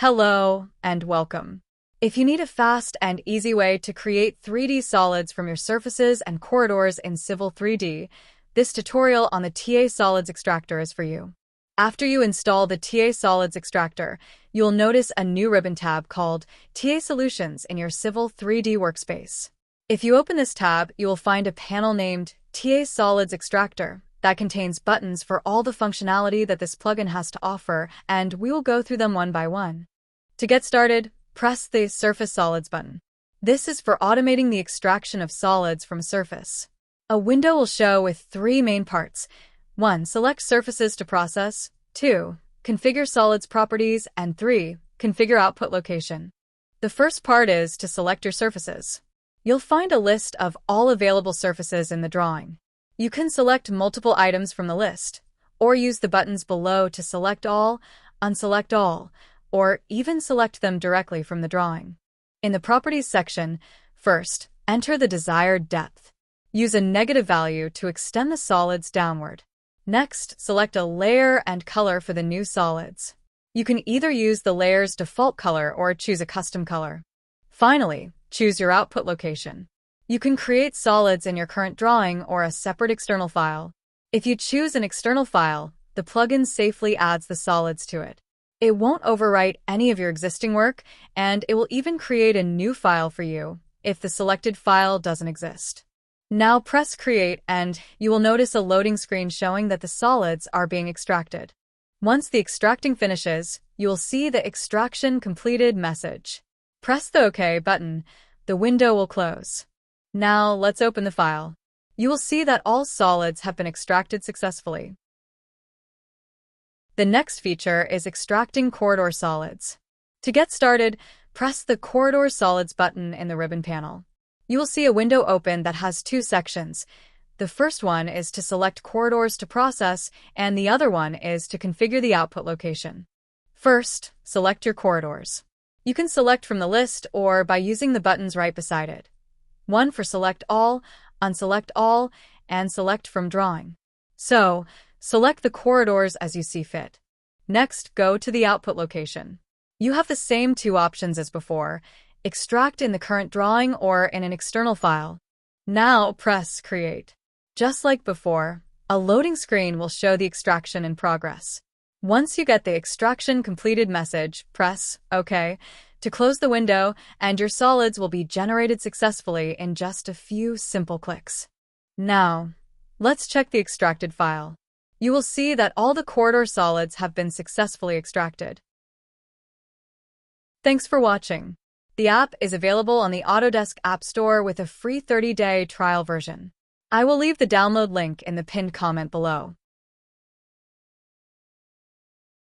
Hello and welcome. If you need a fast and easy way to create 3D solids from your surfaces and corridors in Civil 3D, this tutorial on the TA Solids Extractor is for you. After you install the TA Solids Extractor, you'll notice a new ribbon tab called TA Solutions in your Civil 3D workspace. If you open this tab, you will find a panel named TA Solids Extractor that contains buttons for all the functionality that this plugin has to offer, and we will go through them one by one. To get started, press the Surface Solids button. This is for automating the extraction of solids from a surface. A window will show with three main parts. 1. Select surfaces to process. 2. Configure solids properties. And 3. Configure output location. The first part is to select your surfaces. You'll find a list of all available surfaces in the drawing. You can select multiple items from the list, or use the buttons below to select all, unselect all, or even select them directly from the drawing. In the Properties section, first, enter the desired depth. Use a negative value to extend the solids downward. Next, select a layer and color for the new solids. You can either use the layer's default color or choose a custom color. Finally, choose your output location. You can create solids in your current drawing or a separate external file. If you choose an external file, the plugin safely adds the solids to it. It won't overwrite any of your existing work, and it will even create a new file for you if the selected file doesn't exist. Now press Create and you will notice a loading screen showing that the solids are being extracted. Once the extracting finishes, you will see the Extraction Completed message. Press the OK button. The window will close. Now let's open the file. You will see that all solids have been extracted successfully. The next feature is extracting corridor solids. To get started, press the Corridor Solids button in the ribbon panel. You will see a window open that has two sections. The first one is to select corridors to process, and the other one is to configure the output location. First, select your corridors. You can select from the list or by using the buttons right beside it. One for Select All, Unselect All, and Select from Drawing. So, select the corridors as you see fit. Next, go to the output location. You have the same two options as before: extract in the current drawing or in an external file. Now press Create. Just like before, a loading screen will show the extraction in progress. Once you get the Extraction Completed message, press OK to close the window, and your solids will be generated successfully in just a few simple clicks. Now, let's check the extracted file. You will see that all the corridor solids have been successfully extracted. Thanks for watching. The app is available on the Autodesk App Store with a free 30-day trial version. I will leave the download link in the pinned comment below.